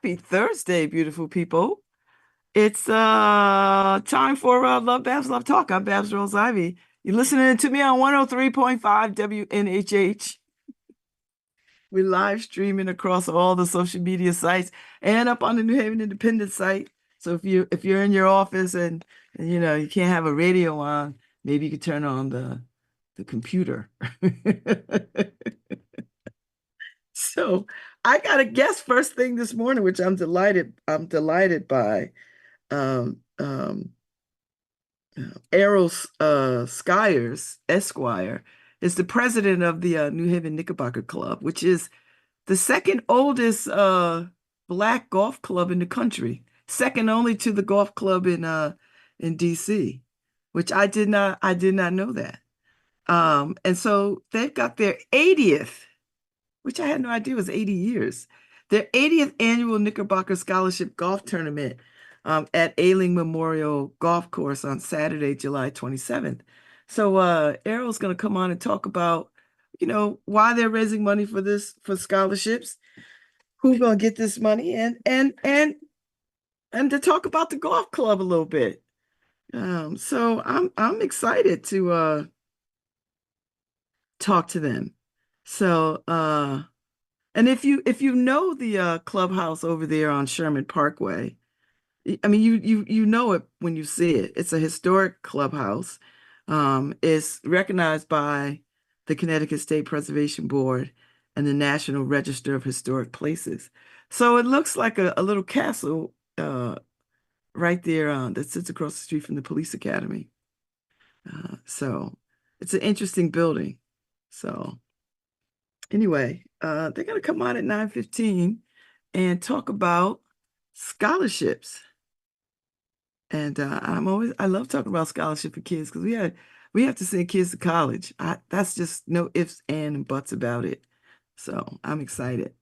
Happy Thursday, beautiful people. It's time for Lovebabz Love Talk. I'm Babs Rose Ivy. You're listening to me on 103.5 WNHH. We're live streaming across all the social media sites and up on the New Haven Independent site. So if you're in your office and you can't have a radio on, maybe you could turn on the computer. So I got a guest first thing this morning, which I'm delighted by. Um, um, Eroll Skyers, Esquire, is the president of the New Haven Knickerbocker Club, which is the second oldest black golf club in the country, second only to the golf club in DC, which I did not know that. And so they've got their 80th, which I had no idea was 80 years. Their 80th annual Knickerbocker Scholarship Golf Tournament at Ailing Memorial Golf Course on Saturday, July 27th. So Eroll's going to come on and talk about, why they're raising money for scholarships, who's going to get this money, and to talk about the golf club a little bit. So I'm excited to talk to them. So and if you know the clubhouse over there on Sherman Parkway, I mean you know it when you see it. It's a historic clubhouse. It's recognized by the Connecticut State Preservation Board and the National Register of Historic Places. So it looks like a little castle right there that sits across the street from the police academy. So it's an interesting building. So anyway, they're going to come on at 9:15 and talk about scholarships. And I love talking about scholarship for kids because we have to send kids to college. That's just no ifs and buts about it. So I'm excited.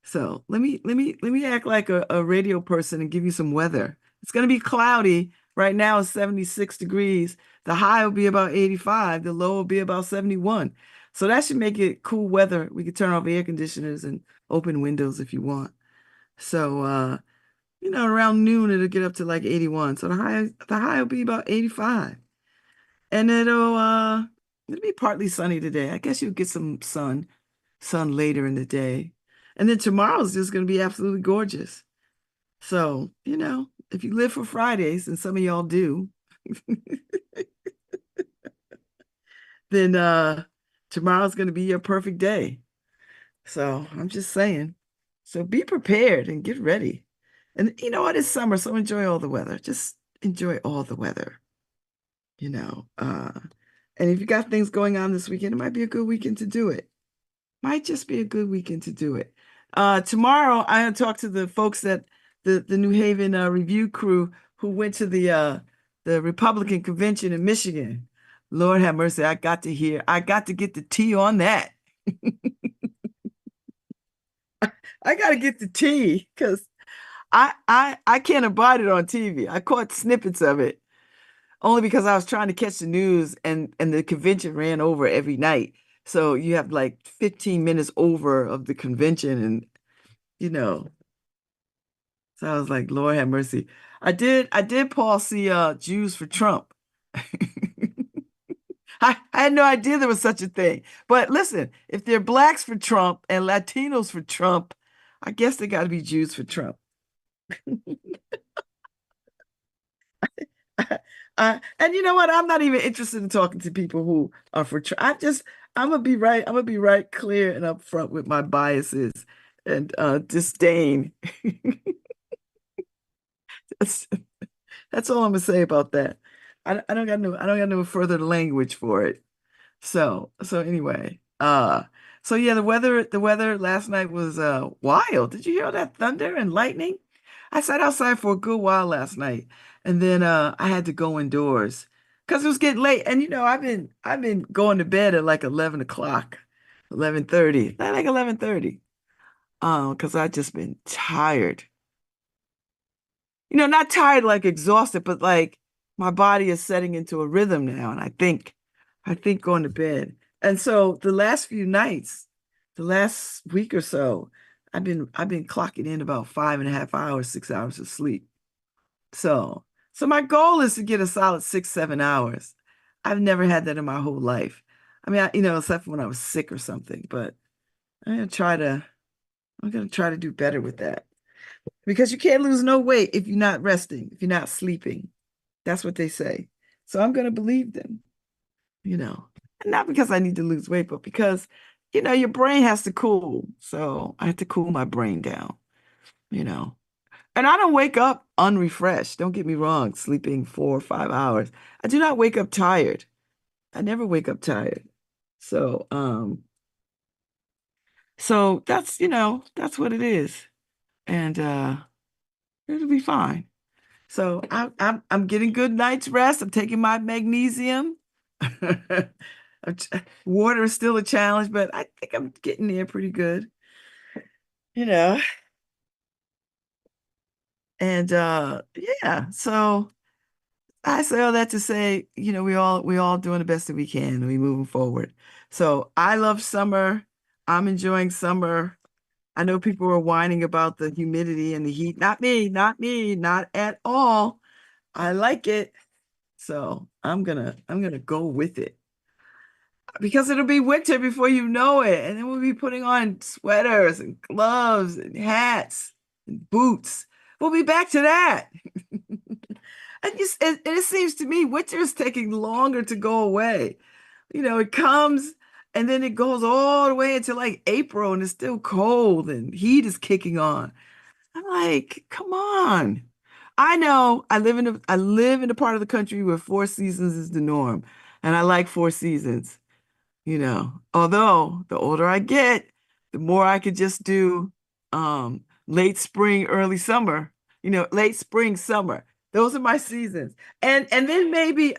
So let me act like a radio person and give you some weather. It's going to be cloudy. Right now it's 76 degrees. The high will be about 85. The low will be about 71. So that should make it cool weather. We could turn off air conditioners and open windows if you want. So around noon it'll get up to like 81. So the high will be about 85. And it'll be partly sunny today. I guess you'll get some sun later in the day. And then tomorrow's just going to be absolutely gorgeous. So, if you live for Fridays, and some of y'all do, then tomorrow's going to be your perfect day. So I'm just saying. So be prepared and get ready. And you know what? It's summer, so enjoy all the weather. Just enjoy all the weather, you know. And if you got things going on this weekend, it might be a good weekend to do it. Might just be a good weekend to do it. Tomorrow, I'm going to talk to the folks that the New Haven review crew who went to the Republican convention in Michigan. Lord have mercy, I got to get the tea on that. I got to get the tea because I can't abide it on TV. I caught snippets of it only because I was trying to catch the news and the convention ran over every night. So you have like 15 minutes over of the convention and you know. So I was like, Lord have mercy. I did Paul see Jews for Trump. I had no idea there was such a thing. But listen, if they're blacks for Trump and Latinos for Trump, I guess they got to be Jews for Trump. And you know what? I'm not even interested in talking to people who are for Trump. I'm gonna be right clear and upfront with my biases and disdain. That's, that's all I'm gonna say about that. I don't got no further language for it. So anyway, so yeah, the weather last night was wild. Did you hear all that thunder and lightning? I sat outside for a good while last night, and then I had to go indoors because it was getting late. And I've been going to bed at like 11 o'clock, 11:30, like 11:30, because I just been tired. Not tired like exhausted, but like my body is setting into a rhythm now, and I think going to bed. And so the last few nights, the last week or so, I've been clocking in about 5.5 hours, 6 hours of sleep. So so my goal is to get a solid 6, 7 hours. I've never had that in my whole life. I mean, except for when I was sick or something, but I'm gonna try to I'm gonna try to do better with that. Because you can't lose no weight if you're not resting, if you're not sleeping. That's what they say. So I'm gonna believe them, you know. And not because I need to lose weight, but because, your brain has to cool. So I have to cool my brain down, you know. And I don't wake up unrefreshed. Don't get me wrong, sleeping 4 or 5 hours. I do not wake up tired. I never wake up tired. So, so that's what it is. And it'll be fine. So I'm getting good night's rest. I'm taking my magnesium. Water is still a challenge, but I think I'm getting there pretty good, you know. And yeah, so I say all that to say, we all doing the best that we can and we moving forward. So I love summer. I'm enjoying summer. I know people are whining about the humidity and the heat. Not me, not me, not at all. I like it. So I'm gonna go with it because it'll be winter before you know it. And then we'll be putting on sweaters and gloves and hats and boots. We'll be back to that. And it seems to me winter is taking longer to go away. It comes and then it goes all the way until like April and it's still cold and heat is kicking on. I'm like, come on. I know I live in a part of the country where 4 seasons is the norm, and I like 4 seasons. Although the older I get, the more I could just do late spring, early summer, late spring, summer. Those are my seasons. And then maybe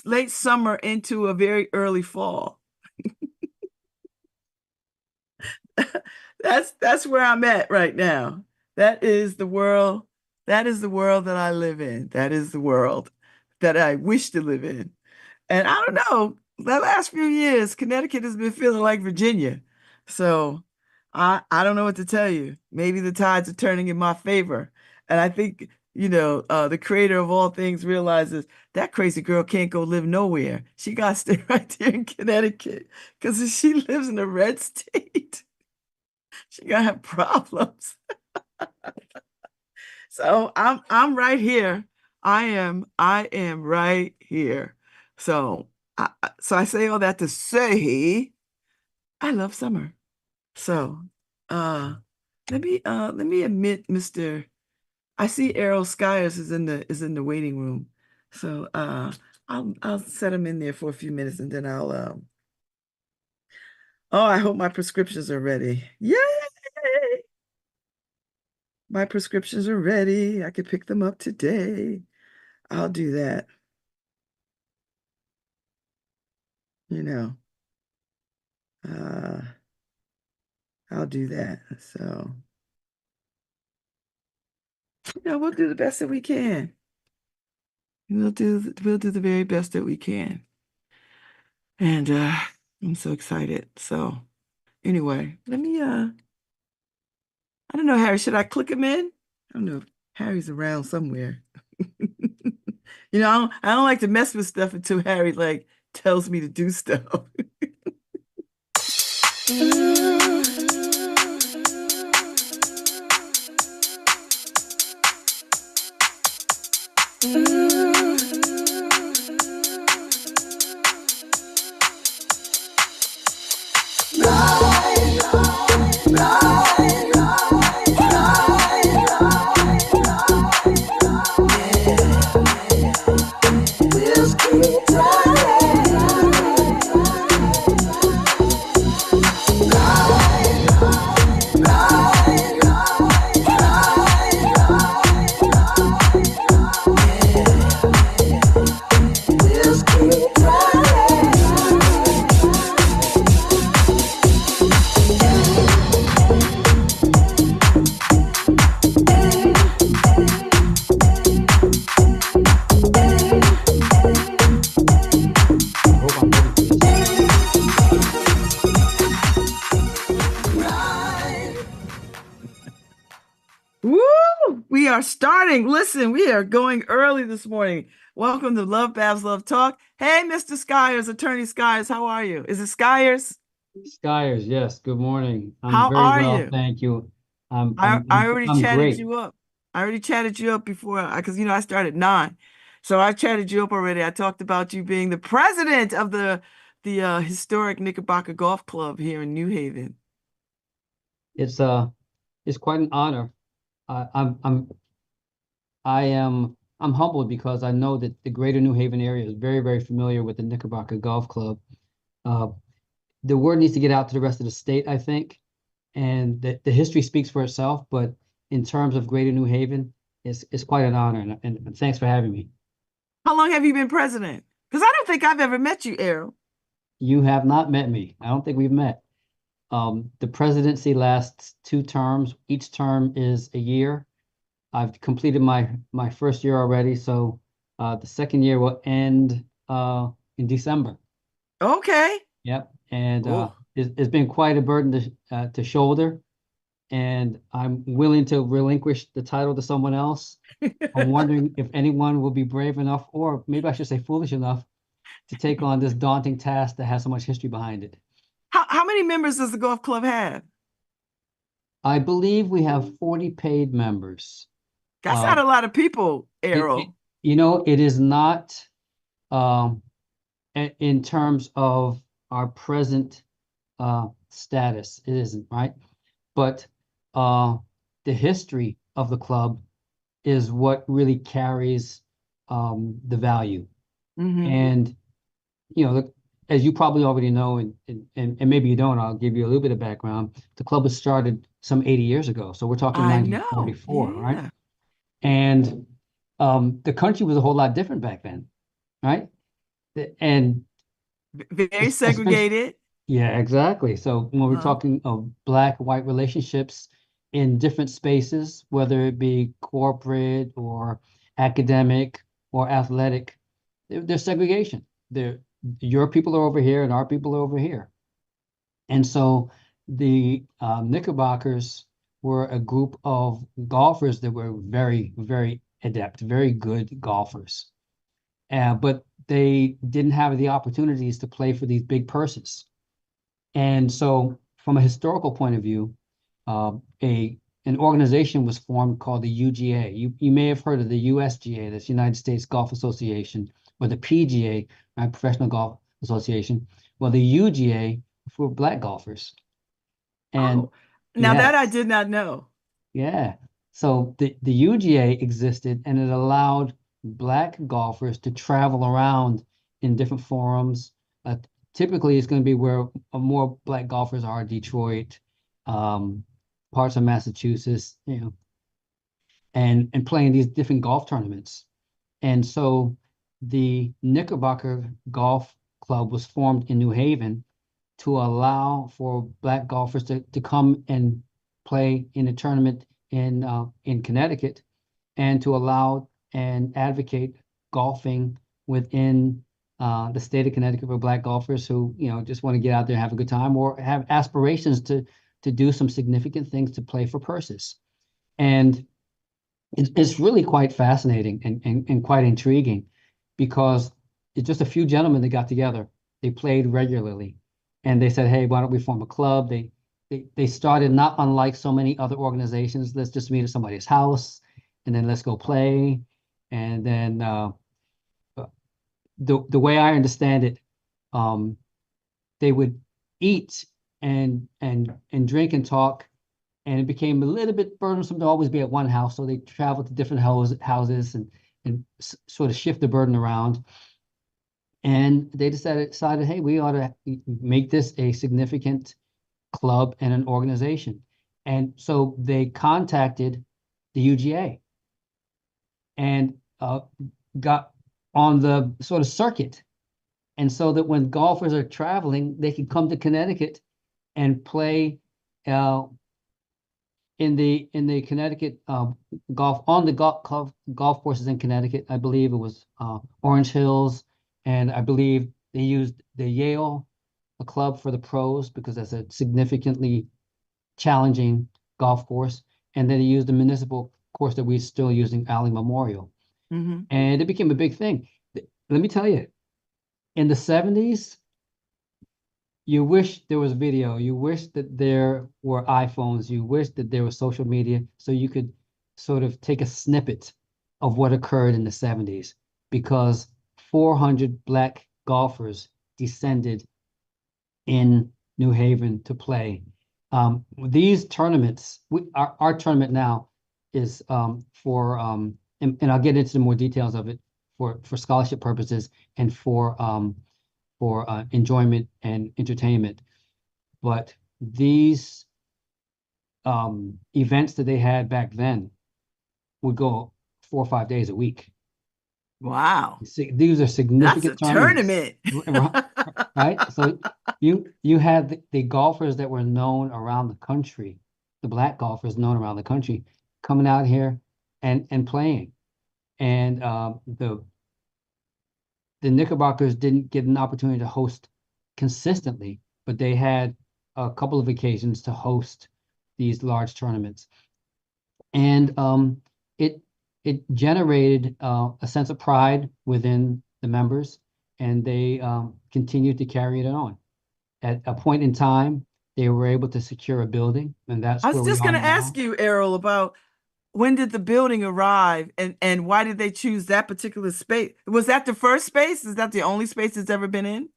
late summer into a very early fall. That's where I'm at right now. That is the world. That is the world that I live in. That is the world that I wish to live in. And I don't know, the last few years, Connecticut has been feeling like Virginia. So I don't know what to tell you. Maybe the tides are turning in my favor. And I think, the creator of all things realizes that crazy girl can't go live nowhere. She got to stay right there in Connecticut. Because if she lives in a red state, she gonna have problems. So I'm right here. I am right here. So I say all that to say I love summer. So uh let me admit, Mr. I see Errol Skyers is in the waiting room. So I'll set him in there for a few minutes and then I'll oh, I hope my prescriptions are ready. Yay! My prescriptions are ready. I could pick them up today. I'll do that. You know, uh, I'll do that. So, we'll do the best that we can. We'll do the very best that we can. And I'm so excited. So, anyway, I don't know, Harry, should I click him in? I don't know if Harry's around somewhere. I don't like to mess with stuff until Harry like tells me to do stuff. are starting. Listen, we are going early this morning. Welcome to Lovebabz Love Talk. Hey, Mr. Skyers, Attorney Skyers, how are you? Is it Skyers? Skyers, yes. Good morning. I'm How very are well, you? thank you. I'm I I'm I I'm, already I'm chatted great. you up. I already chatted you up before because I started at 9. So I chatted you up already. I talked about you being the president of the historic Knickerbocker Golf Club here in New Haven. It's it's quite an honor. I, I'm I'm I'm humbled because I know that the greater New Haven area is very familiar with the Knickerbocker Golf Club. Uh, the word needs to get out to the rest of the state, I think, and the history speaks for itself. But in terms of greater New Haven, it's quite an honor, and thanks for having me. How long have you been president? Because I don't think I've ever met you, Errol. You have not met me. I don't think we've met. The presidency lasts 2 terms. Each term is a year. I've completed my first year already, so the second year will end in December. Okay. Yep, and Oh. it's been quite a burden to shoulder, and I'm willing to relinquish the title to someone else. I'm wondering if anyone will be brave enough, or maybe I should say foolish enough, to take on this daunting task that has so much history behind it. How many members does the golf club have? I believe we have 40 paid members. That's Uh, not a lot of people, it Errol. it is not um, in terms of our present status. It isn't, right? But uh, the history of the club is what really carries the value. Hmm. And as you probably already know, and maybe you don't, I'll give you a little bit of background. The club was started some 80 years ago, so we're talking I know. 1944, right? Yeah. And the country was a whole lot different back then, right? And Very especially, segregated. yeah, exactly. So when we're Uh-huh. talking of black-white relationships in different spaces, whether it be corporate or academic or athletic, there's segregation. Your people are over here and our people are over here. And so the Knickerbockers were a group of golfers that were very adept, very good golfers. But they didn't have the opportunities to play for these big purses. And so, from a historical point of view, a an organization was formed called the UGA. You may have heard of the USGA, that's United States Golf Association, or the PGA, right, Professional Golf Association. Well, the UGA for black golfers. And Oh, now that I yes, did not know. yeah. So the UGA existed and it allowed black golfers to travel around in different forums. Uh, Typically, it's going to be where more black golfers are, Detroit, um, parts of Massachusetts, and playing these different golf tournaments. And so the Knickerbocker Golf Club was formed in New Haven to allow for black golfers to come and play in a tournament in Connecticut, and to allow and advocate golfing within the state of Connecticut for black golfers who just want to get out there and have a good time, or have aspirations to do some significant things to play for purses. And it's really quite fascinating and quite intriguing, because it's just a few gentlemen that got together. They played regularly, and they said, "Hey, why don't we form a club?" They started not unlike so many other organizations. Let's just meet at somebody's house, and then let's go play. And then the way I understand it, um, they would eat and drink and talk, and it became a little bit burdensome to always be at one house. So they traveled to different houses and sort of shift the burden around. And they decided, hey, we ought to make this a significant club and an organization. And so they contacted the UGA and got on the sort of circuit. And so that when golfers are traveling, they can come to Connecticut and play uh, in the Connecticut golf on the golf courses in Connecticut. I believe it was Orange Hills, and I believe they used the Yale club for the pros because that's a significantly challenging golf course, and then they used the municipal course that we're still using, Alley Memorial. Hmm. And it became a big thing. Let me tell you, in the 70s, you wish there was video. You wish that there were iPhones. You wish that there was social media so you could sort of take a snippet of what occurred in the 70s because 400 Black golfers descended in New Haven to play. These tournaments, our tournament now is for, and I'll get into the more details of it for scholarship purposes and for enjoyment and entertainment. But these events that they had back then would go 4 or 5 days a week. Wow. These are That's a significant tournaments, tournament. right? So you had the golfers that were known around the country, the Black golfers known around the country, coming out here and playing. And the Knickerbockers didn't get an opportunity to host consistently, but they had a couple of occasions to host these large tournaments. And it it generated a sense of pride within the members, and they continued to carry it on. At a point in time, they were able to secure a building, and I that's was where we just are going to ask now. you, Errol, about when did the building arrive and why did they choose that particular space? Was that the first space? Is that the only space it's ever been in?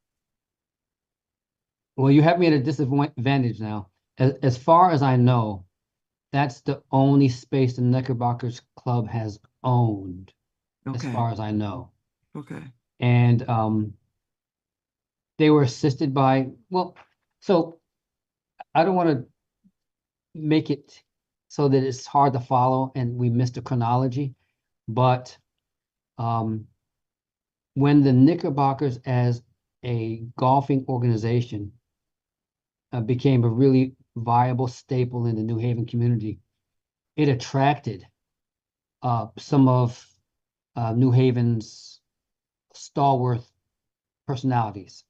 Well, you have me at a disadvantage now. As far as I know, that's the only space the Knickerbockers Club has owned, as Okay. far as I know. Okay. And they were assisted by, well, so I don't want to make it so that it's hard to follow and we miss the chronology, but um, when the Knickerbockers as a golfing organization became a really viable staple in the New Haven community, it attracted some of New Haven's stalwart personalities,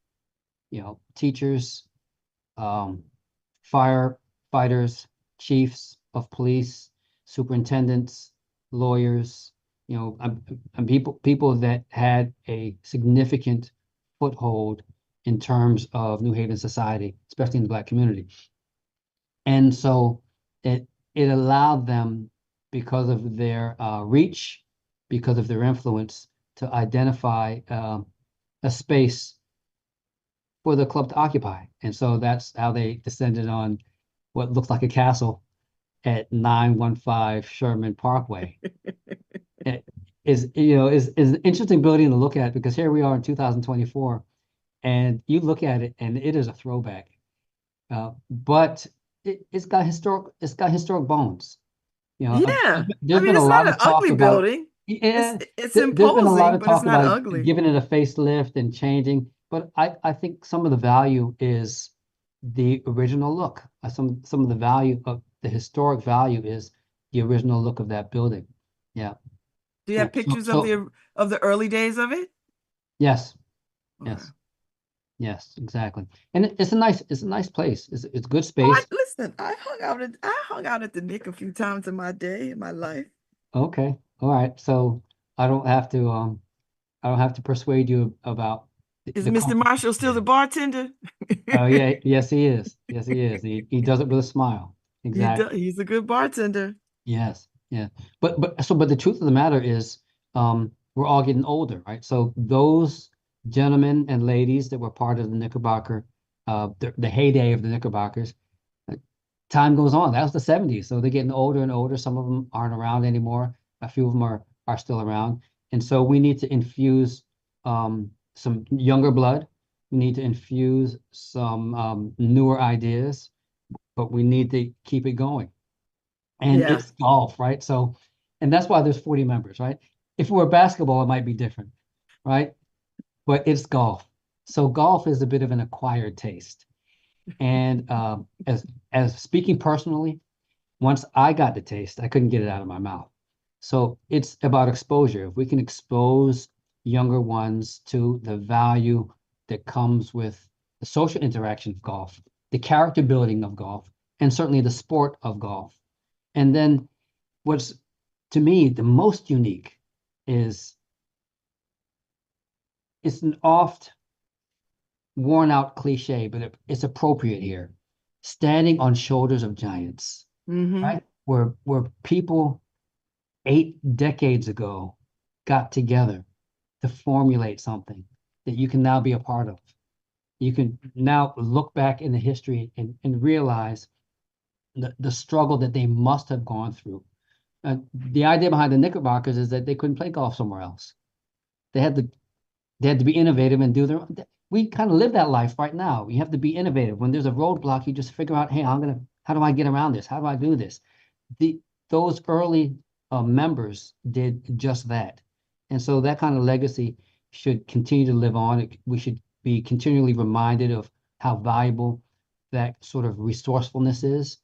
teachers, um, firefighters, chiefs of police, superintendents, lawyers, and people that had a significant foothold in terms of New Haven society, especially in the Black community. And so it allowed them, because of their reach, because of their influence, to identify a space for the club to occupy. And so that's how they descended on what looks like a castle at 915 Sherman Parkway. It is an interesting building to look at because here we are in 2024, and you look at it and it is a throwback. But it's got historic bones. Yeah. I There's mean, been a it's lot not an of talk ugly about, building. yeah, It's there's been a lot imposing, of but it's talk not about ugly. giving it a facelift and changing, but I think some of the value is the original look. Some of the value of the historic value is the original look of that building. Yeah. Do you Yeah. have So pictures of so the early days of it? yes, Okay. yes, yes, exactly. And it's a nice place. It's good Oh, space. listen, I hung out at the Nick a few times in my day, in my life. Okay. All right. So I don't have to um I don't have to persuade you about Is the Mr. comfort Marshall still the there. bartender? Oh yeah, yes he is. Yes he is. He does it with a smile. Exactly. He's a good bartender. Yes. Yeah. But the truth of the matter is we're all getting older, right? So those gentlemen and ladies that were part of the Knickerbocker, the heyday of the Knickerbockers, uh, time goes on. That was the 70s. So they're getting older and older. Some of them aren't around anymore. A few of them are still around. And so we need to infuse some younger blood. We need to infuse some newer ideas, but we need to keep it going. And Yeah. it's golf, right? So, and that's why there's 40 members, right? If it were basketball, it might be different, right? But it's golf. So golf is a bit of an acquired taste. And as speaking personally, once I got the taste, I couldn't get it out of my mouth. So it's about exposure. If we can expose younger ones to the value that comes with the social interaction of golf, the character building of golf, and certainly the sport of golf. And then what's to me, the most unique is it's an oft worn out cliche, but it's appropriate here. Standing on shoulders of giants, Mm-hmm. right? Where people 8 decades ago got together to formulate something that you can now be a part of. You can now look back in the history and realize the struggle that they must have gone through. The idea behind the Knickerbockers is that they couldn't play golf somewhere else. They had to they had to be innovative and do their own. We kind of live that life right now. You have to be innovative. When there's a roadblock, you just figure out, hey, how do I get around this? How do I do this? The those early members did just that. And so that kind of legacy should continue to live on. We should be continually reminded of how valuable that sort of resourcefulness is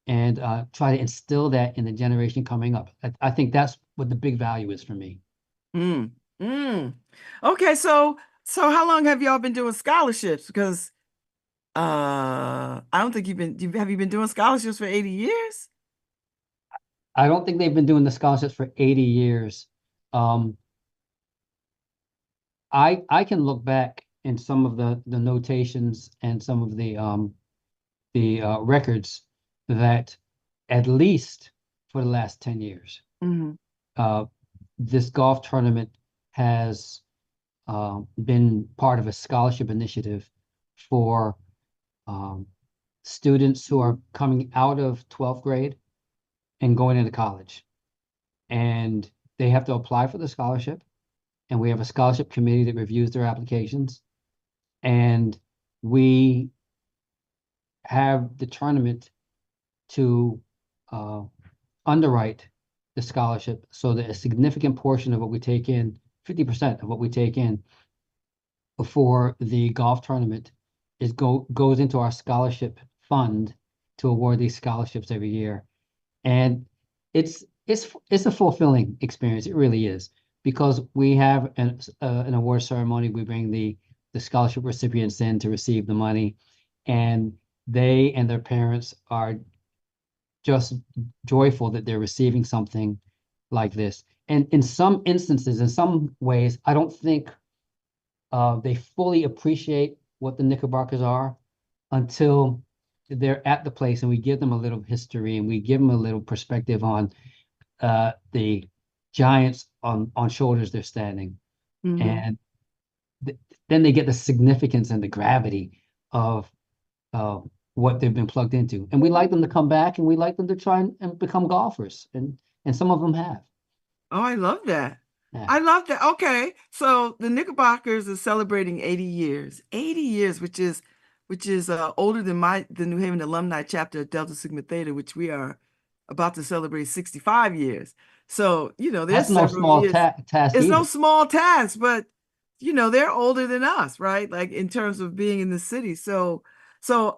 and try to instill that in the generation coming up. I think that's what the big value is for me. Mm. Mm. Okay, so how long have y'all been doing scholarships? Because I don't think have you been doing scholarships for 80 years? I don't think they've been doing the scholarships for 80 years. Um, I can look back in some of the notations and some of the records that at least for the last 10 years, Hmm. uh, this golf tournament has been part of a scholarship initiative for um, students who are coming out of 12th grade and going into college. And they have to apply for the scholarship. And we have a scholarship committee that reviews their applications. And we have the tournament to uh, underwrite the scholarship so that a significant portion of what we take in, 50% of what we take in before the golf tournament goes into our scholarship fund to award these scholarships every year. And it's a fulfilling experience. It really is because we have an award ceremony. We bring the scholarship recipients in to receive the money, and they and their parents are just joyful that they're receiving something like this. And in some instances, in some ways, I don't think they fully appreciate what the Knickerbockers are until they're at the place and we give them a little history and we give them a little perspective on the giants on shoulders they're standing. Hmm. And th then they get the significance and the gravity of uh, what they've been plugged into. And we like them to come back and we like them to try and become golfers. And some of them have. Oh, I love that. Yeah. I love that. Okay. So the Knickerbockers are celebrating 80 years. 80 years, which is older than the New Haven alumni chapter of Delta Sigma Theta, which we are about to celebrate 65 years. So, there's That's no several small years. task It's no either. small task, but they're older than us, right? Like in terms of being in the city. So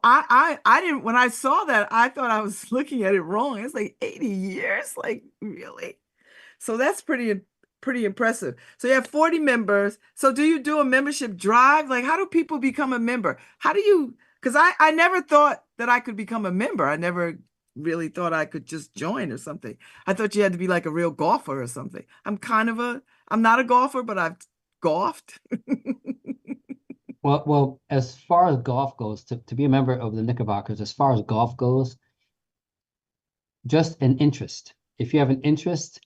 I didn't when I saw that, I thought I was looking at it wrong. It's like 80 years? Like, really? So that's pretty impressive. So you have 40 members. So do you do a membership drive? Like, how do people become a member? How do you, because I never thought that I could become a member. I never really thought I could just join or something. I thought you had to be like a real golfer or something. I'm not a golfer, but I've golfed. Well, as far as golf goes, to be a member of the Knickerbockers, as far as golf goes, just an interest. If you have an interest,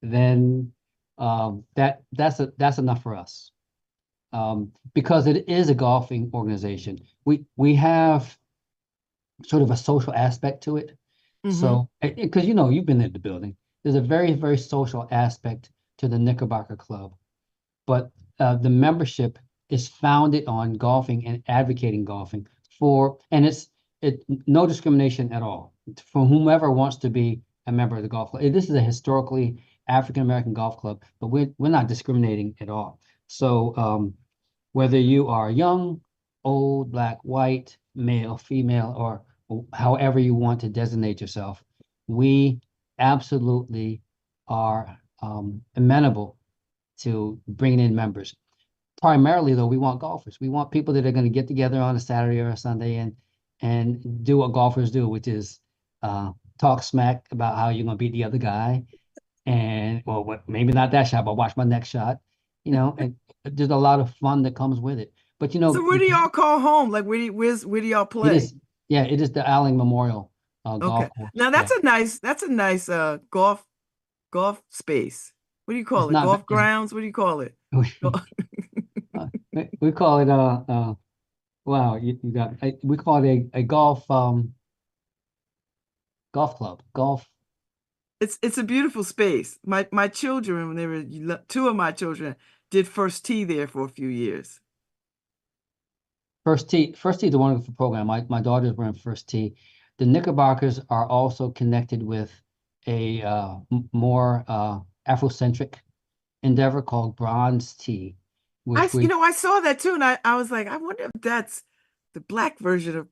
then that's enough for us. Because it is a golfing organization. We have sort of a social aspect to it. Hmm. So, because you've been in the building, there's a very, very social aspect to the Knickerbocker Club. But the membership is founded on golfing and advocating golfing and it no discrimination at all for whomever wants to be a member of the golf club. This is a historically African American golf club, but we're not discriminating at all. So whether you are young, old, black, white, male, female, or however you want to designate yourself, we absolutely are amenable to bringing in members. Primarily, though, we want golfers. We want people that are going to get together on a Saturday or a Sunday and do what golfers do, which is talk smack about how you're going to beat the other guy And well, maybe not that shot, but watch my next shot, and there's a lot of fun that comes with it. But So where do y'all call home? Like where do y'all it play? is, yeah, it is the Alling Memorial Okay. golf course. Now Yeah, that's a nice golf space. What do you it's call it? not, Golf grounds? What do you call it? Go- we call it wow, you got we call it a golf club. Golf It's a beautiful space. My children, when they were two of my children did first tee there for a few years. First tee is a wonderful program. My daughters were in first tee. The Knickerbockers are also connected with a more Afrocentric endeavor called bronze tee, which we I saw that too, and I was like, I wonder if that's the black version of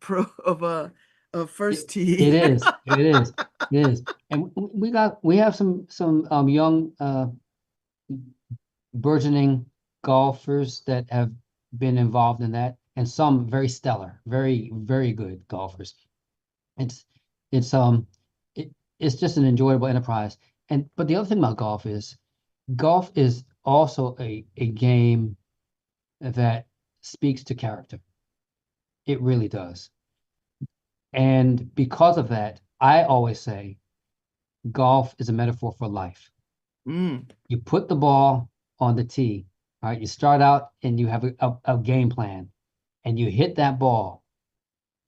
of first it, tee. it is it is it is, and we have some young burgeoning golfers that have been involved in that, and some very stellar, very very good golfers. It's it's it, it's just an enjoyable enterprise. And but the other thing about golf is also a game that speaks to character. It really does. And because of that, I always say golf is a metaphor for life. Mm. You put the ball on the tee, all right? You start out and you have a game plan and you hit that ball,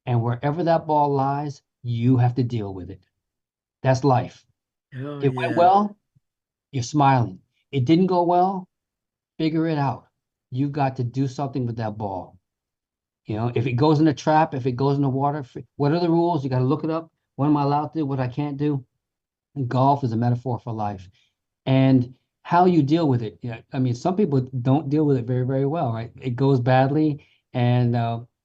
and wherever that ball lies, you have to deal with it. That's life. Oh It went yeah. well, you're smiling. It didn't go well, figure it out. You've got to do something with that ball. If it goes in a trap, if it goes in the water, what are the rules? You got to look it up. What am I allowed to do? What I can't do? And golf is a metaphor for life. And how you deal with it. Yeah, I mean, some people don't deal with it very, very well, right? It goes badly, and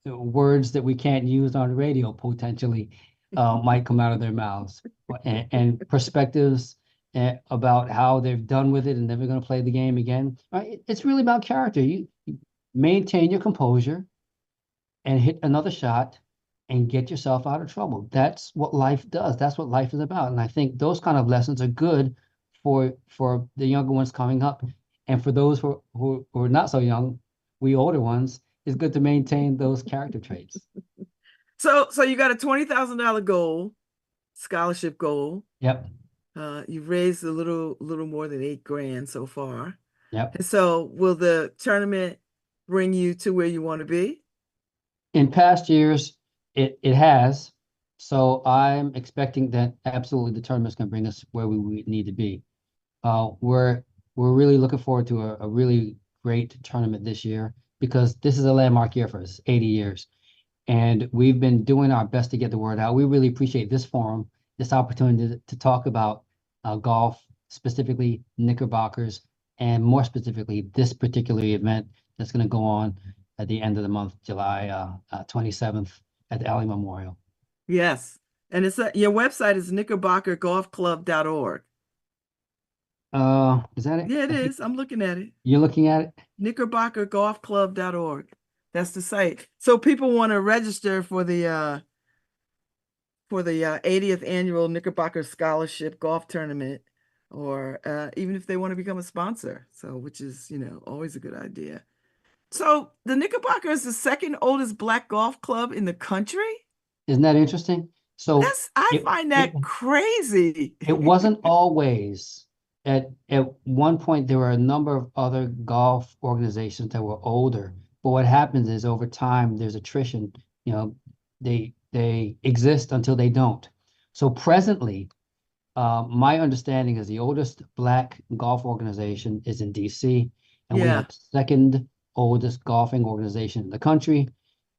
words that we can't use on the radio potentially might come out of their mouths, and perspectives about how they've done with it and never going to play the game again. Right? It's really about character. You maintain your composure and hit another shot and get yourself out of trouble. That's what life does. That's what life is about. And I think those kind of lessons are good for the younger ones coming up. And for those who are not so young, we older ones, it's good to maintain those character traits. So you got a $20,000 goal, scholarship goal. Yep. You've raised a little more than 8 grand so far. Yep. And so will the tournament bring you to where you want to be? In past years, it has. So I'm expecting that absolutely the tournament's going to bring us where we need to be. Uh, we're we're really looking forward to a really great tournament this year because this is a landmark year for us, 80 years. And we've been doing our best to get the word out. We really appreciate this forum, this opportunity to talk about golf, specifically Knickerbockers, and more specifically, this particular event that's going to go on at the end of the month, July 27th at the Alley Memorial. Yes. And your website is knickerbockergolfclub.org. Is that it? Yeah, it I think is. I'm looking at it. you're looking at it. Knickerbockergolfclub.org. That's the site. So people want to register for the 80th annual Knickerbocker Scholarship Golf Tournament, or even if they want to become a sponsor. So, which is, always a good idea. So the Knickerbocker is the second oldest black golf club in the country. Isn't that interesting? So I it find it that crazy. it wasn't always at one point there were a number of other golf organizations that were older. But what happens is over time there's attrition. You know, they exist until they don't. So presently, my understanding is the oldest black golf organization is in DC, and we are Yeah. the second oldest golfing organization in the country.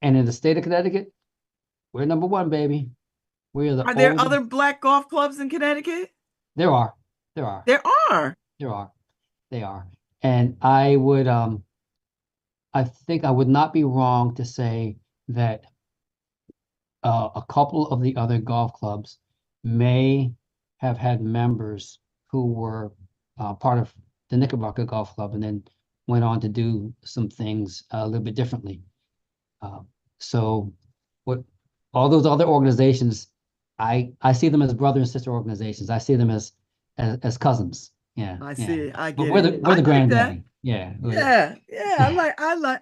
And in the state of Connecticut, we're number one, baby. We are the Are there oldest. other black golf clubs in Connecticut? There are, there are, There are. there are, they are. And I think I would not be wrong to say that a couple of the other golf clubs may have had members who were part of the Knickerbocker Golf Club and then went on to do some things a little bit differently. Uh, so what all those other organizations, I see them as brother and sister organizations. I see them as cousins. Yeah, I yeah. see. I But get it. we're I the like that. granddaddy. Yeah. Yeah, yeah,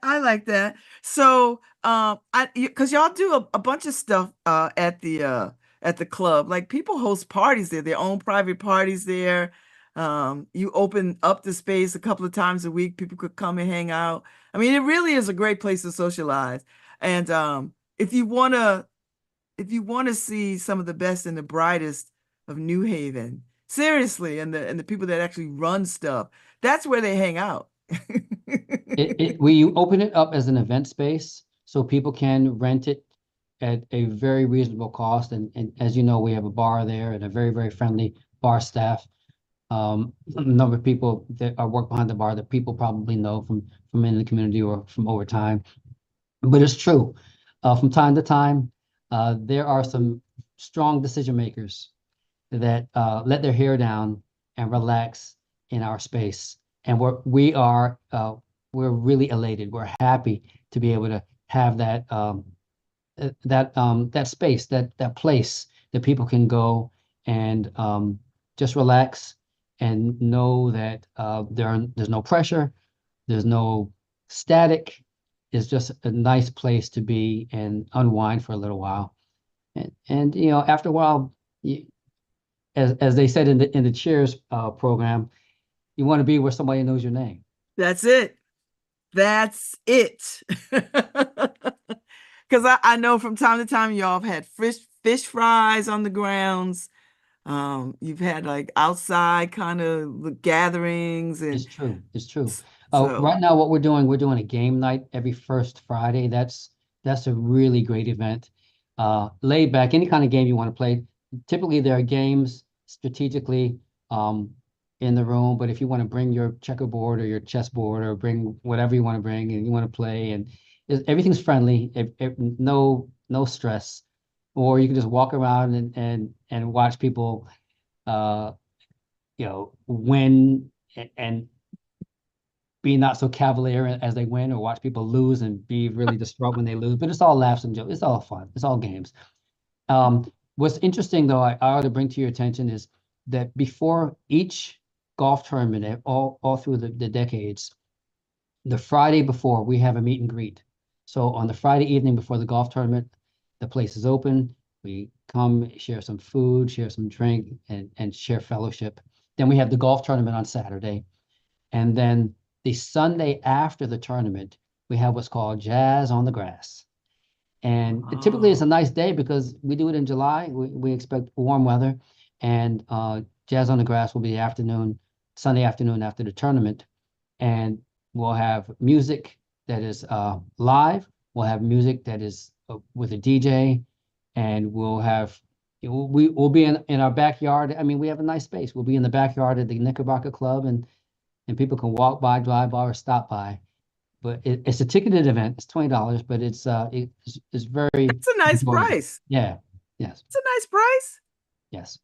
I like that. So, because y'all do a bunch of stuff at the club. Like people host parties there, their own private parties there. You open up the space a couple of times a week. People could come and hang out. I mean, it really is a great place to socialize. And if you want to see some of the best and the brightest of New Haven, seriously, and the people that actually run stuff, that's where they hang out. We open it up as an event space so people can rent it at a very reasonable cost. And as you know, we have a bar there and a very, very friendly bar staff. A number of people that are work behind the bar that people probably know from in the community or from over time. But it's true. From time to time, there are some strong decision makers that let their hair down and relax in our space. And we're really elated. We're happy to be able to have that space, that place that people can go and just relax and know that there's no pressure, there's no static. It's just a nice place to be and unwind for a little while. And you know, after a while, you, as they said in the Cheers program, you want to be where somebody knows your name. That's it. That's it. Because I know from time to time y'all have had fish fries on the grounds. You've had like outside kind of gatherings It's and true. It's true. so Right now, what we're doing a game night every first Friday. That's a really great event. Laid back, any kind of game you want to play. Typically, there are games strategically um, in the room, but if you want to bring your checkerboard or your chessboard or bring whatever you want to bring and you want to play, and everything's friendly, no stress, or you can just walk around and watch people, uh, win and be not so cavalier as they win, or watch people lose and be really distraught when they lose. But it's all laughs and jokes. It's all fun. It's all games. What's interesting, though, I ought to bring to your attention is that before each golf tournament, all through the decades, the Friday before, we have a meet and greet. So on the Friday evening before the golf tournament, the place is open. We come, share some food, share some drink, and share fellowship. Then we have the golf tournament on Saturday. And then the Sunday after the tournament, we have what's called Jazz on the Grass. And typically it's a oh, nice day because we do it in July. We expect warm weather. And Jazz on the Grass will be Sunday afternoon after the tournament. And we'll have music that is live. We'll have music that is with a DJ. And we'll be in our backyard. I mean, we have a nice space. We'll be in the backyard of the Knickerbocker Club, and people can walk by, drive by, or stop by. But it's a ticketed event. It's $20, but it's very it's a nice enjoyable. price. Yeah. Yes. It's a nice price. Yes.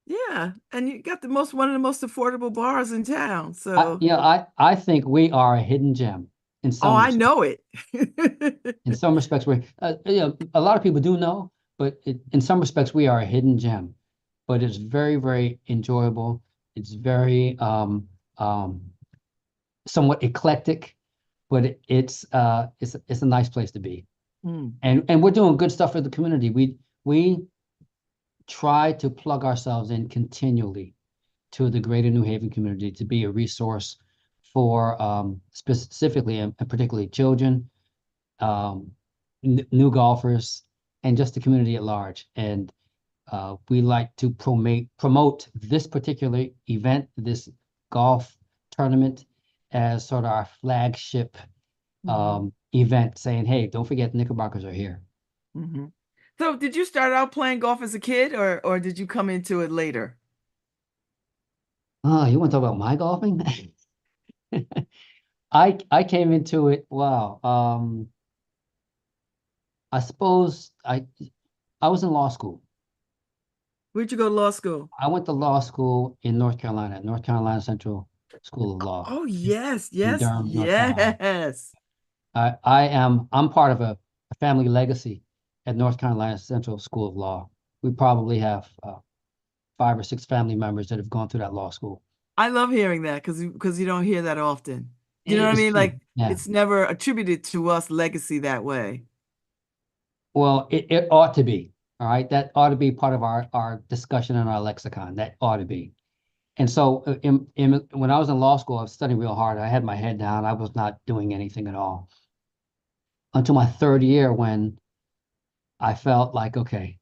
Yeah, and you got the most one of the most affordable bars in town. I, So, you know, I think we are a hidden gem in oh, some I respects. know it. In some respects, a lot of people do know, but in some respects, we are a hidden gem. But it's very, very enjoyable. It's very somewhat eclectic, but it's a nice place to be. Hmm. And we're doing good stuff for the community. We try to plug ourselves in continually to the greater New Haven community to be a resource for specifically and particularly children, um, new golfers, and just the community at large. And we like to promote this particular event, this golf tournament, as sort of our flagship Hmm. event, saying, "Hey, don't forget the Knickerbockers are here." Hmm. So, did you start out playing golf as a kid, or did you come into it later? Oh, you want to talk about my golfing? I came into it. Wow. I suppose I was in law school. Where'd you go to law school? I went to law school in North Carolina, North Carolina Central School of Law Oh, yes, in yes, Durham, North Carolina. yes. I'm part of a family legacy at North Carolina Central School of Law. We probably have 5 or 6 family members that have gone through that law school. I love hearing that because you don't hear that often. You know what I It's mean? true. Like Yeah. it's never attributed to us legacy that way. Well, it ought to be. All right. That ought to be part of our discussion and our lexicon. That ought to be. And so when I was in law school, I was studying real hard. I had my head down. I was not doing anything at all until my third year when I felt like, okay,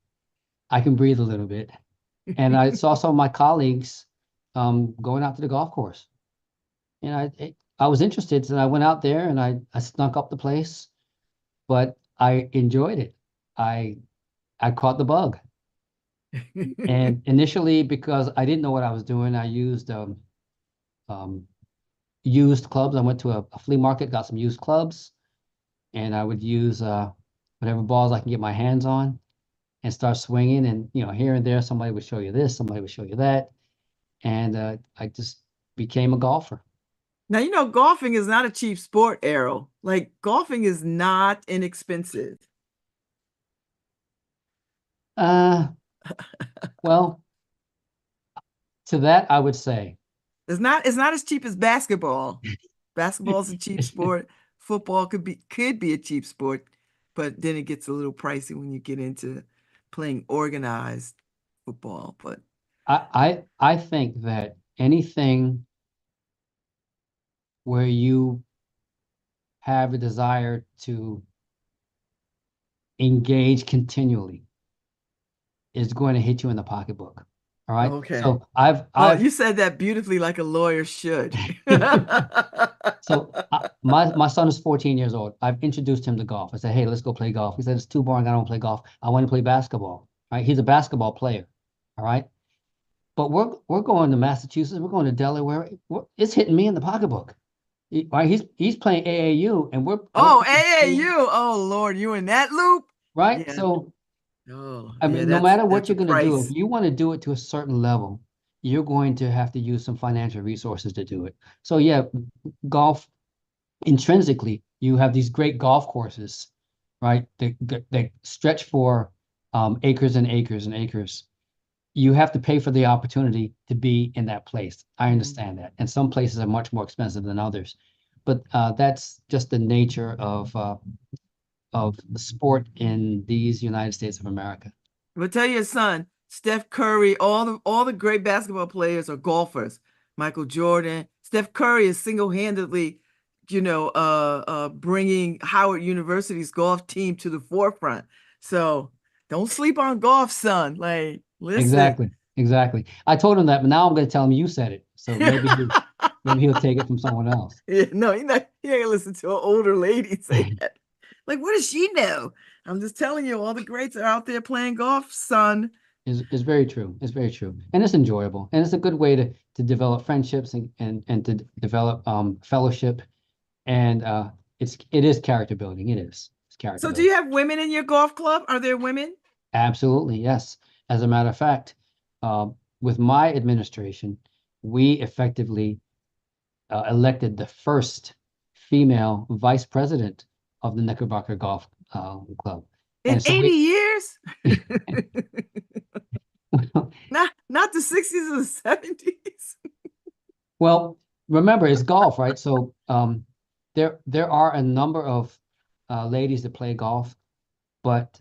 I can breathe a little bit. And I saw some of my colleagues going out to the golf course. And I was interested. So I went out there and I snuck up the place, but I enjoyed it. I I caught the bug. And initially, because I didn't know what I was doing, I used um, used clubs. I went to a flea market, got some used clubs, and I would use whatever balls I can get my hands on and start swinging. And here and there, somebody would show you this, somebody would show you that, and I just became a golfer. Now, golfing is not a cheap sport, Errol. Like golfing is not inexpensive. Uh, well, to that I would say, It's not as cheap as basketball. Basketball is a cheap sport. Football could be a cheap sport, but then it gets a little pricey when you get into playing organized football. But I think that anything where you have a desire to engage continually is going to hit you in the pocketbook. All right. okay. So I've Oh, I've you said that beautifully like a lawyer should. so my son is 14 years old. I've introduced him to golf. I said, hey, let's go play golf. He said, it's too boring. I don't play golf. I want to play basketball. All right. He's a basketball player. All right. But we're going to Massachusetts. We're going to Delaware. It's hitting me in the pocketbook. Right. He's playing AAU and we're Oh, playing school, AAU. Oh, Lord, you in that loop? right. Yeah. So Oh, I yeah, mean, no that's matter what that's a you're going to do, if price. you want to do it to a certain level, you're going to have to use some financial resources to do it. So yeah, golf intrinsically, you have these great golf courses, right? They stretch for acres and acres and acres. You have to pay for the opportunity to be in that place. I Mhm. understand that, and some places are much more expensive than others, but that's just the nature of the sport in these United States of America. But tell your son, Steph Curry, all the great basketball players are golfers. Michael Jordan, Steph Curry is single-handedly, bringing Howard University's golf team to the forefront. So don't sleep on golf, son. Like, listen. Exactly, exactly. I told him that, but now I'm going to tell him you said it. So maybe he'll take it from someone else. Yeah, no, he ain't gonna listen to an older lady say that. Like, what does she know? I'm just telling you, all the greats are out there playing golf, son. Is very true. It's very true, and it's enjoyable, and it's a good way to develop friendships and to develop fellowship, and it is character building. It's character So, do building. you have women in your golf club? Are there women? Absolutely, yes. As a matter of fact, with my administration, we effectively elected the first female vice president of the Knickerbocker Golf Club. In And so 80 we, years? Not the 60s or the 70s. well, remember it's golf, right? So there are a number of ladies that play golf, but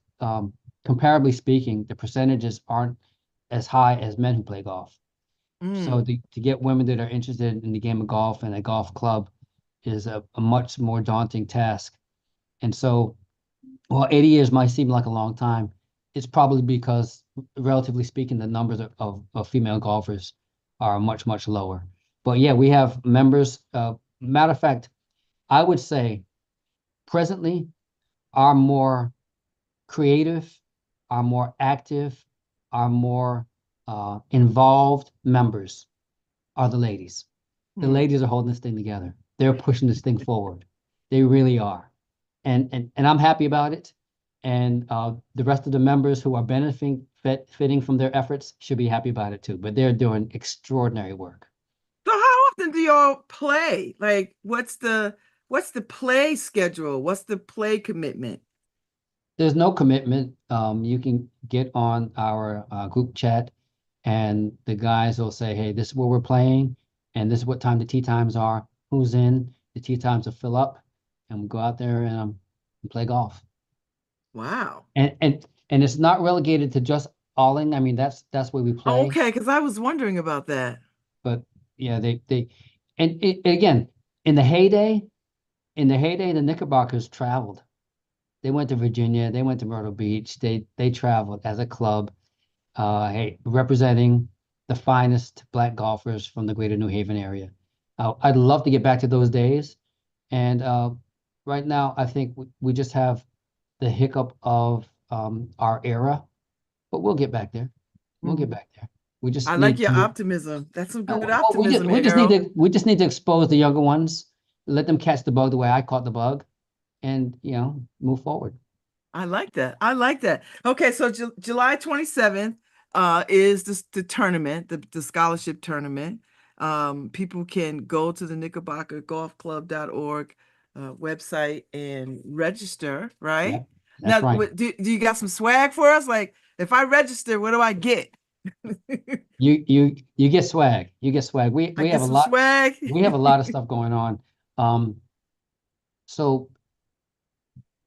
comparably speaking, the percentages aren't as high as men who play golf. So Mm. to get women that are interested in the game of golf and a golf club is a much more daunting task. And so, while 80 years might seem like a long time, it's probably because, relatively speaking, the numbers of female golfers are much, much lower. But yeah, we have members. Matter of fact, I would say presently our more creative, our more active, our more involved members are the ladies. The Mm. ladies are holding this thing together. They're pushing this thing forward. They really are. And I'm happy about it. And the rest of the members who are fitting from their efforts should be happy about it too. But they're doing extraordinary work. So how often do y'all play? Like, what's the play schedule? What's the play commitment? There's no commitment. You can get on our group chat, and the guys will say, "Hey, this is what we're playing," and this is what time the tee times are. Who's in? The tee times will fill up, and we go out there and play golf. Wow. And it's not relegated to just Alling. I mean, that's where we Oh, play. okay, because I was wondering about that. But yeah, they and again in the heyday, the Knickerbockers traveled. They went to Virginia, they went to Myrtle Beach, they traveled as a club, hey, representing the finest black golfers from the greater New Haven area. I'd love to get back to those days. And right now, I think we just have the hiccup of our era, but we'll get back there. We'll get Mhm. back there. We just I like need your to. optimism. That's some good Well, optimism we here, just need Earl. to expose the younger ones, let them catch the bug the way I caught the bug, and move forward. I like that. I like that. Okay, so July 27th is the tournament, the scholarship tournament. People can go to the Knickerbocker Golf Club.org website and register, right? Yep, that's Now, right. do you got some swag for us? Like, if I register, what do I get? You get swag. You get swag. I get some swag. We have a lot of stuff going on. Um, so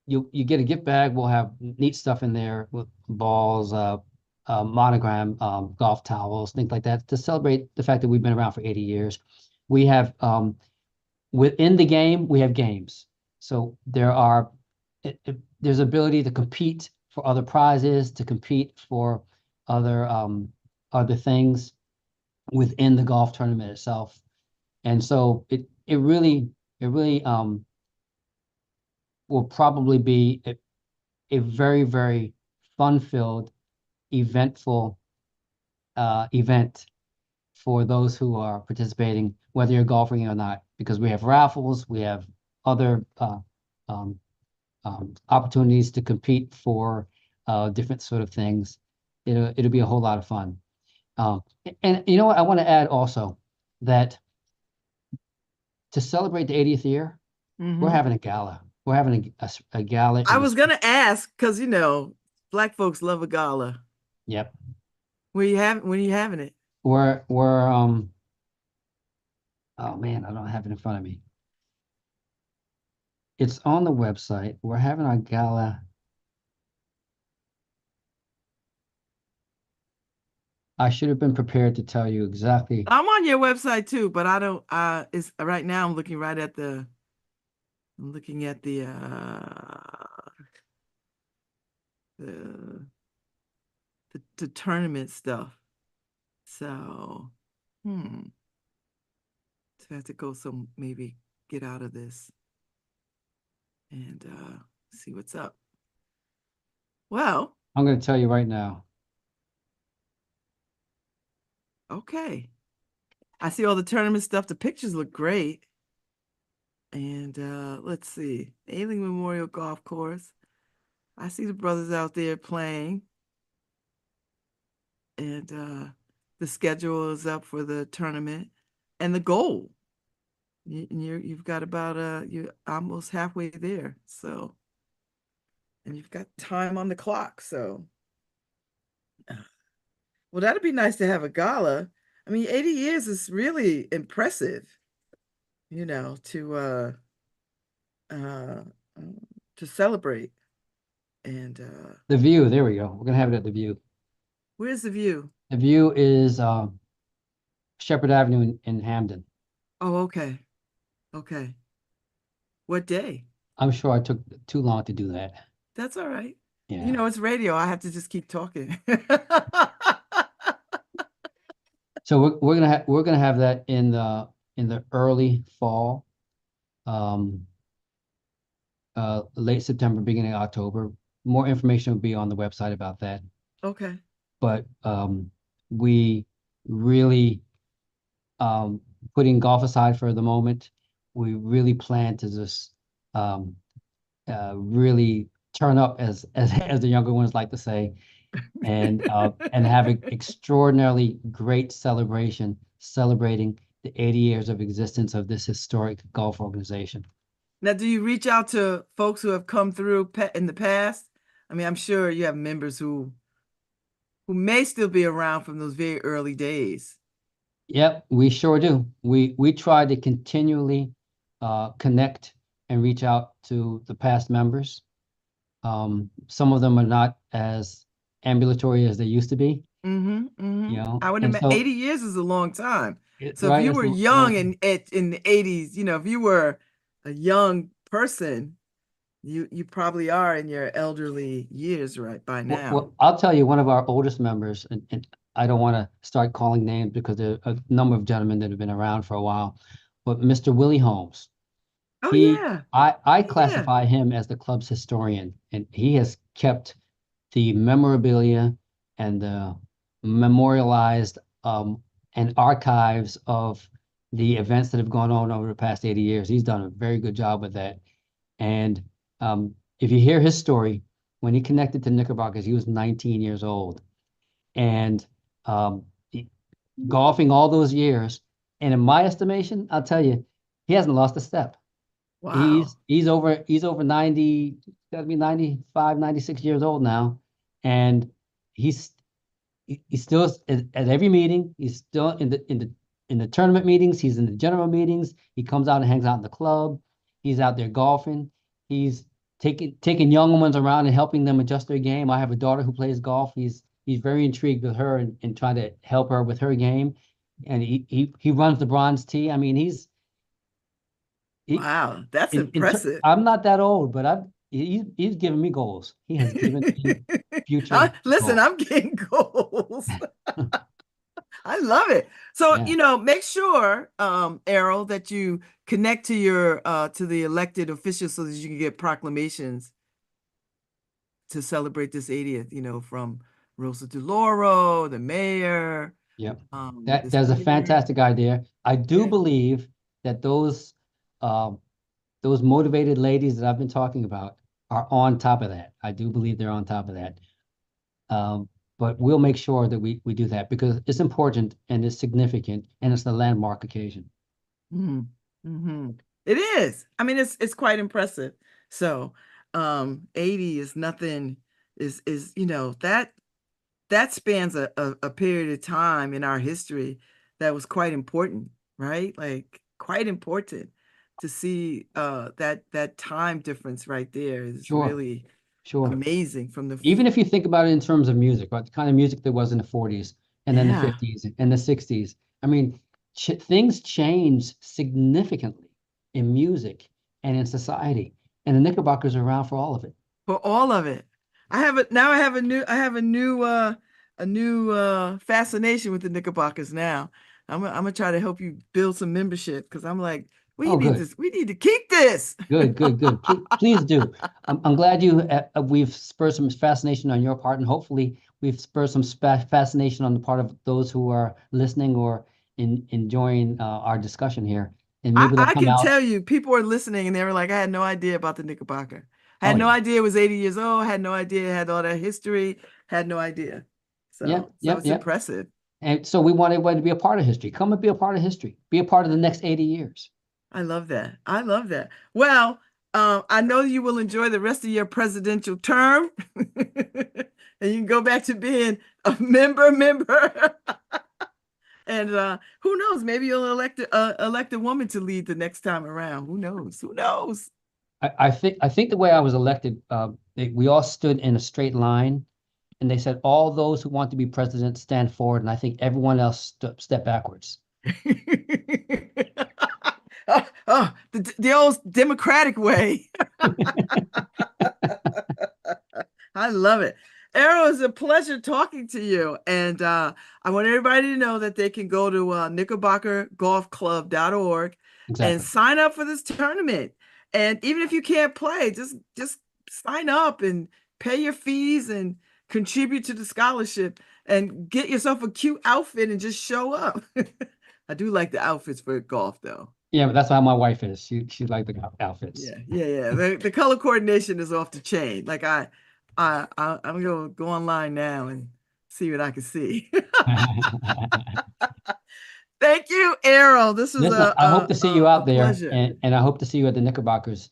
you get a gift bag. We'll have neat stuff in there with balls, monogram, golf towels, things like that to celebrate the fact that we've been around for 80 years. We have within the game, we have games. So there's ability to compete for other prizes, to compete for other other things within the golf tournament itself. And so it really will probably be a very, very fun-filled, eventful event for those who are participating, whether you're golfing or not, because we have raffles, we have other um, opportunities to compete for different sort of things. It'll be a whole lot of fun. Um, and you know what? I want to add also that to celebrate the 80th year, we're Hmm. having a gala. We're having a gala I in was this. gonna ask because black folks love a gala. Yep. When you having it? We're oh man, I don't have it in front of me. It's on the website. We're having our gala. I should have been prepared to tell you exactly. I'm on your website too, but I don't it's right now I'm looking at the the tournament stuff. So, hmm. So I have to go some maybe get out of this and see what's up. Well, I'm going to tell you right now. okay. I see all the tournament stuff. The pictures look great. And let's see. Ailing Memorial Golf Course. I see the brothers out there playing. And the schedule is up for the tournament and the goal. You've got about you're almost halfway there. So, and you've got time on the clock. So, well, that'd be nice to have a gala. I mean, 80 years is really impressive, uh to celebrate. And The view, there we go. We're going to have it at the view. where's the view? The view is Shepherd Avenue in Hamden. Oh, okay. Okay. What day? I'm sure I took too long to do that. That's all right. Yeah. It's radio. I have to just keep talking. So we're gonna have that in the early fall, um, late September, beginning of October. More information will be on the website about that. Okay. But we really, um, putting golf aside for the moment, we really plan to just um, really turn up, as the younger ones like to say, and have an extraordinarily great celebration celebrating the 80 years of existence of this historic golf organization. Now, do you reach out to folks who have come through in the past? I mean, I'm sure you have members who may still be around from those very early days. Yep, we sure do. We try to continually connect and reach out to the past members. Some of them are not as ambulatory as they used to be, I would and imagine so 80 years is a long time. So if right, you it's were a long young time. in the 80s, if you were a young person, you probably are in your elderly years right by now. Well, I'll tell you, one of our oldest members, and I don't want to start calling names because there are a number of gentlemen that have been around for a while, but Mr. Willie Holmes, Oh he, yeah. I Yeah. classify him as the club's historian, and he has kept the memorabilia and the memorialized and archives of the events that have gone on over the past 80 years. He's done a very good job with that. And if you hear his story, when he connected to Knickerbockers, he was 19 years old. And um, golfing all those years, and in my estimation, I'll tell you, he hasn't lost a step. Wow. He's over 90, gotta be 95, 96 years old now. And he's he's still at every meeting. He's still in the tournament meetings. He's in the general meetings. He comes out and hangs out in the club. He's out there golfing. He's taking young ones around and helping them adjust their game. I have a daughter who plays golf. He's very intrigued with her and trying to help her with her game. And he runs the bronze tee. I mean, he Wow. That's impressive. I'm not that old, but he's given me goals. He has given me future Listen, goals. I'm getting goals. I love it. So, Yeah. make sure, Errol, that you connect to your to the elected officials so that you can get proclamations to celebrate this 80th, from Rosa DeLauro, the mayor, Yep. the That's a senator. fantastic idea. I do Yeah. believe that um, those motivated ladies that I've been talking about are on top of that. I do believe they're on top of that. Um, but we'll make sure that we do that because it's important and it's significant and it's a landmark occasion. hmm hmm It is. I mean, it's quite impressive. So, 80 is nothing is, that spans a period of time in our history that was quite important, right? Like quite important to see that time difference right there is Sure, really sure. amazing from Even if you think about it in terms of music, right? The kind of music there was in the 40s and then the yeah. 50s and the 60s. I mean, ch things changed significantly in music and in society. And the Knickerbockers are around for all of it. For all of it. I have a new fascination with the Knickerbockers now. I'm gonna try to help you build some membership because I'm like, Oh, good. we need to keep this. Good, good, good. Please do. I'm glad we've spurred some fascination on your part, and hopefully we've spurred some fascination on the part of those who are listening or enjoying our discussion here. And maybe they'll I come can out. tell you, people are listening and they were like, I had no idea about the Knickerbocker. I Oh, had no yeah. idea it was 80 years old, had no idea it had all that history, had no idea. Yep, So yep, it's yep. impressive. And so we want everybody to be a part of history. Come and be a part of history. Be a part of the next 80 years. I love that. I love that. Well, I know you will enjoy the rest of your presidential term, and you can go back to being a member. And who knows? Maybe you'll elect a woman to lead the next time around. Who knows? Who knows? I think the way I was elected, we all stood in a straight line, and they said all those who want to be president stand forward, and I think everyone else step backwards. The old democratic way. I love it. Eroll, it's a pleasure talking to you. And I want everybody to know that they can go to knickerbockergolfclub.org and Exactly. sign up for this tournament. And even if you can't play, just sign up and pay your fees and contribute to the scholarship and get yourself a cute outfit and just show up. I do like the outfits for golf though. Yeah, but that's how my wife is. She likes the outfits. Yeah. The color coordination is off the chain. Like I'm gonna go online now and see what I can see. Thank you, Eroll. This was Listen, I hope to see you a out there, pleasure. and I hope to see you at the Knickerbockers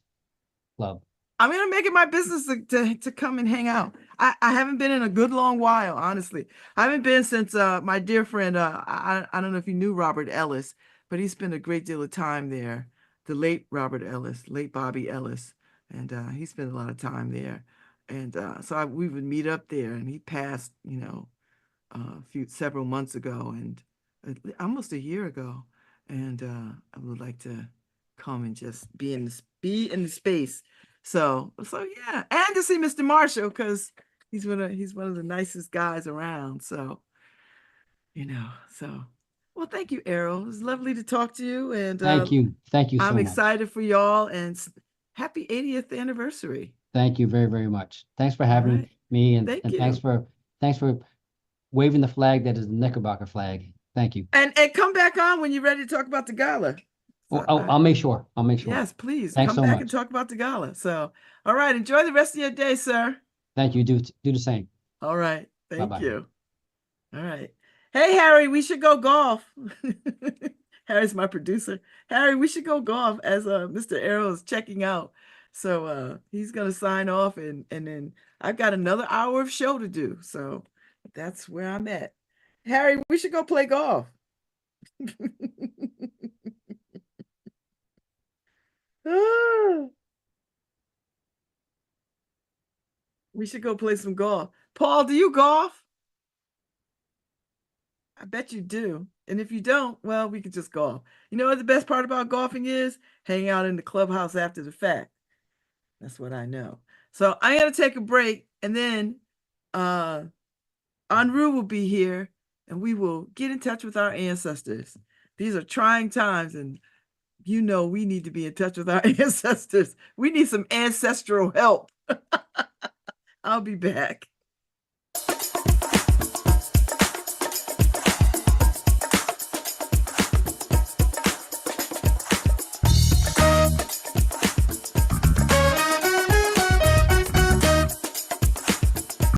Club. I'm gonna make it my business to come and hang out. I haven't been in a good long while, honestly. I haven't been since my dear friend I don't know if you knew Robert Ellis, but he spent a great deal of time there. The late Robert Ellis, late Bobby Ellis, and he spent a lot of time there. And we would meet up there, and he passed, several months ago, and almost a year ago. And I would like to come and just be in the space. So yeah, and to see Mr. Marshall because he's one of the nicest guys around. So well, thank you, Errol. It was lovely to talk to you, and Thank you. Thank you I'm so much. excited for y'all and happy 80th anniversary. Thank you very, very much. Thanks for All having right. me Thank and you. thanks for waving the flag that is the Knickerbocker flag. Thank you. And come back on when you're ready to talk about the gala. Well, So I I'll make sure. I'll make sure. Yes, please Thanks come so back and much. talk about the gala. So, all right, enjoy the rest of your day, sir. Thank you. Do the same. All right, Bye thank bye. you. All right. Hey, Harry, we should go golf. Harry's my producer. Harry, we should go golf as Mr. Arrow is checking out. So he's gonna sign off and then I've got another hour of show to do. So that's where I'm at. Harry, we should go play golf. Ah, we should go play some golf. Paul, do you golf? I bet you do. And if you don't, well, we could just golf. You know what the best part about golfing is? Hanging out in the clubhouse after the fact. That's what I know. So I'm gonna take a break and then uh Enru will be here and we will get in touch with our ancestors. These are trying times and we need to be in touch with our ancestors. We need some ancestral help. I'll be back.